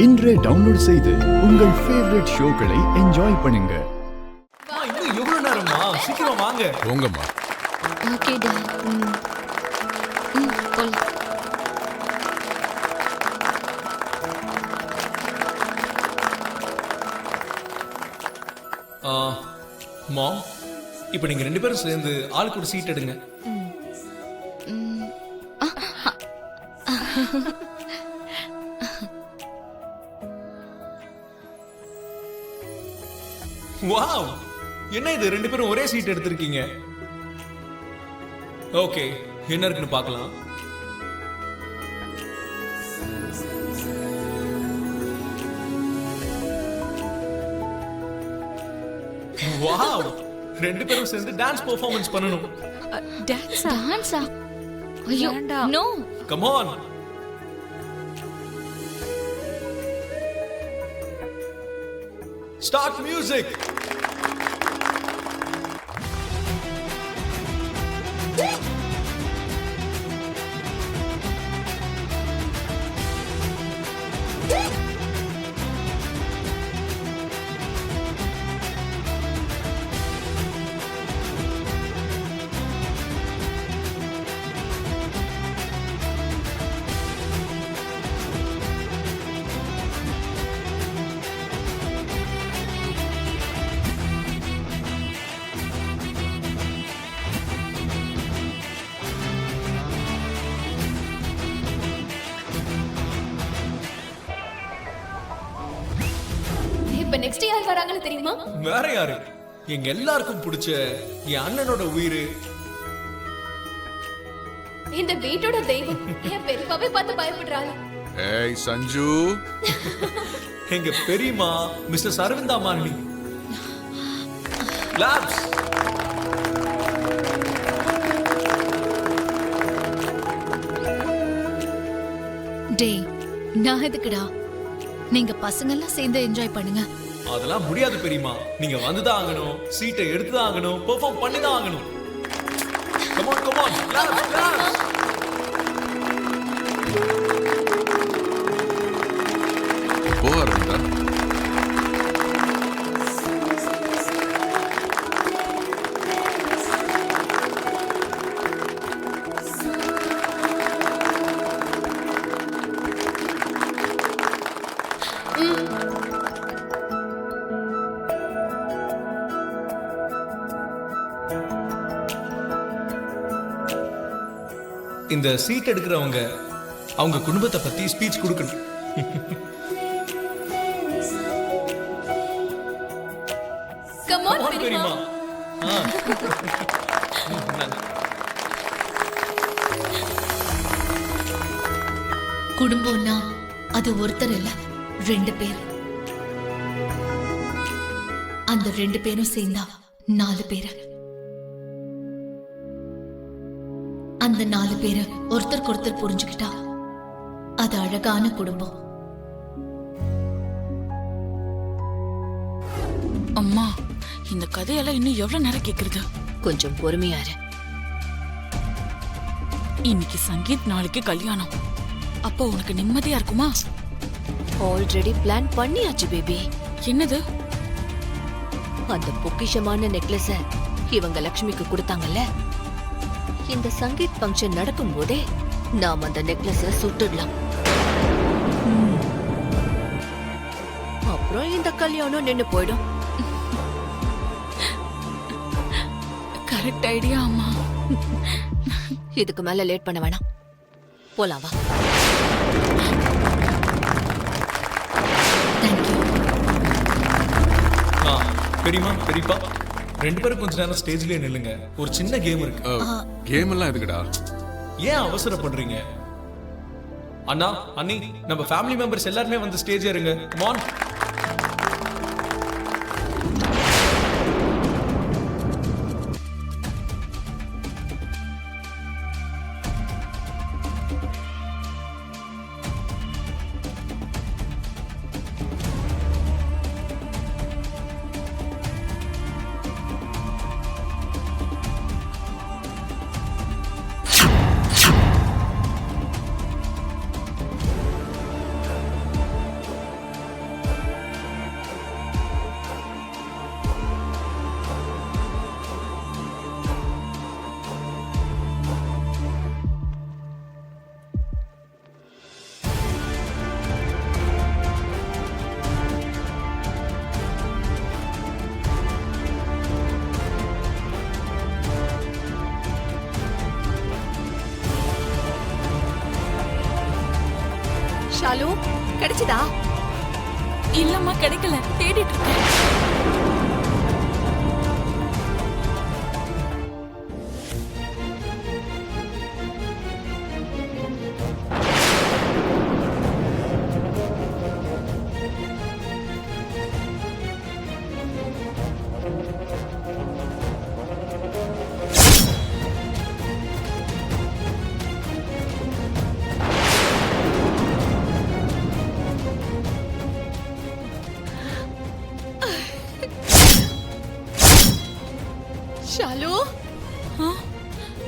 இன்றே டவுன்லோட் செய்து உங்கள் ஃபேவரட் ஷோக்களை என்ஜாய் பண்ணுங்க. இன்னும் எவ்வளவு நேரமா? சீக்கிரம் வாங்க. போங்கம்மா. Okay dot. போலாம். மாம், இப்போ நீங்க ரெண்டு பேரும் சேர்ந்து ஆளுக்கு ஒரு சீட் எடுங்க. வாவ், என்ன இது ரெண்டு பேரும் ஒரே சீட் எடுத்திருக்கீங்க? ஓகே, என்ன இருக்குன்னு பார்க்கலாம். வாவ், ரெண்டு பேரும் சேர்ந்து டான்ஸ் பெர்ஃபார்மன்ஸ் பண்ணனும். டான்ஸா? ஐயோ no. Come on. Start music. இப்ப நெக்ஸ்ட் யார் வராங்கன்னு தெரியுமா? வேற யாரு? எங்க எல்லாருக்கும் பிடிச்ச என் அண்ணனோட உயிர், இந்த வீட்டோட தெய்வம், என் பெரியப்பாவே பார்த்து பயப்படுறாரு. ஏய் சஞ்சு. எங்க பெரியம்மா மிஸ்டர் அரவிந்தா மாலினி. லாப்ஸ். டேய், நான் எதுக்குடா? நீங்க பசங்க எல்லாம் சேர்ந்து என்ஜாய் பண்ணுங்க. அதெல்லாம் முடியாது பெரியம்மா, நீங்க வந்துதான் ஆகணும், சீட்டை எடுத்துதான் ஆகணும், பெர்ஃபார்ம் பண்ணிதான் ஆகணும். Come on come on. Lapse lapse. போ அரவிந்தா. இந்த சீட் எடுக்கிறவங்க அவங்க குடும்பத்தை பத்தி ஸ்பீச் கொடுக்கணும். கம் ஆன் பெரியம்மா. குடும்பம்னா அது ஒருத்தர் இல்ல, ரெண்டு பேர். அந்த ரெண்டு பேரும் சேர்ந்தா 4 பேரு. அந்த 4 பேரு ஒருத்தருக்கு ஒருத்தர் புரிஞ்சுக்கிட்டா அது அழகான குடும்பம். அம்மா, இந்த கதையெல்லாம் இன்னும் எவ்வளவு நேரம் கேக்குறது? கொஞ்சம் பொறுமையா இரு. இன்னைக்கு சங்கீத், நாளைக்கு கல்யாணம். அப்போ உனக்கு நிம்மதியா இருக்குமா? ஆல்ரெடி பிளான் பண்ணியாச்சு பேபி. என்னது? அந்த பொக்கிஷமான நெக்லஸ இவங்க லக்ஷ்மிக்கு கொடுத்தாங்கல்ல, இந்த சங்கீத் ஃபங்க்ஷன் நடக்கும் போதே நாம் அந்த நெக்லஸ சுட்டுடலாம். அப்புறம் இந்த கல்யாணம் நின்னு போயிடும். கரெக்ட் ஐடியா அம்மா. இதுக்கு மேல லேட் பண்ண வேணாம், போலாம் வா. பெரியம்மா பெரியப்பா, ரெண்டு பேரும் கொஞ்ச நேரம் ஸ்டேஜ்லயே நில்லுங்க. ஒரு சின்ன கேம் இருக்கு. கேம் எல்லாம் எதுக்குடா? ஏன் அவசரப்படுறீங்க? அண்ணா அண்ணி, நம்ம ஃபேமிலி மெம்பர்ஸ் எல்லாருமே வந்து ஸ்டேஜ் ஏறுங்க. Come on. கிடைச்சதா? இல்லம்மா கிடைக்கல, தேடிட்டு இருக்கேன். ஷாலு,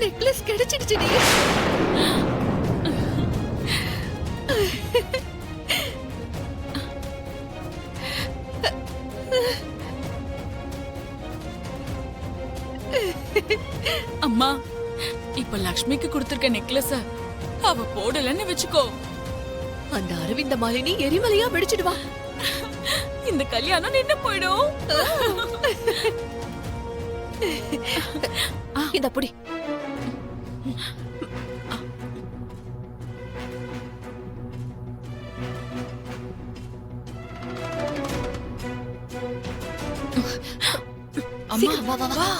நெக்லஸ் கிடைச்சிடுச்சு. நீ அம்மா, இப்ப லக்ஷ்மிக்கு கொடுத்திருக்க நெக்லஸ அவ போடலன்னு வெச்சுக்கோ, அந்த அரவிந்த மாலினி எரிமலையா வெடிச்சிடுவா. இந்த கல்யாணம் நின்னு போயிடும். இந்த புடி. அம்மா சீக்கிரம் வா, வா, வா. வா.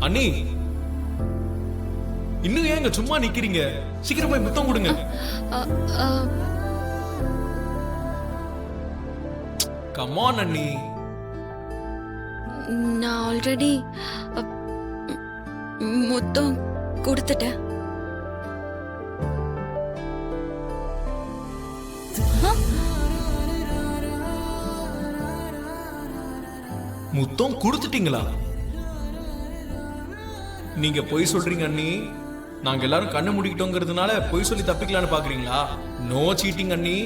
அண்ணி, இன்னும் ஏங்க சும்மா நிக்கிறீங்க? சீக்கிரம் போய் முத்தம் கொடுங்க. கம் ஆன் அண்ணி. நான் ஆல்ரெடி மொத்தம் கொடுத்துட்டேன். முத்தம் கொடுத்துட்டீங்களா? நீங்க பொய் சொல்றீங்க அண்ணி. நாங்க எல்லாரும் கண்ணு மூடிக்கிட்டோங்கிறதுனால பொய் சொல்லி தப்பிக்கலான்னு பாக்குறீங்களா? நோ சீட்டிங் அண்ணி.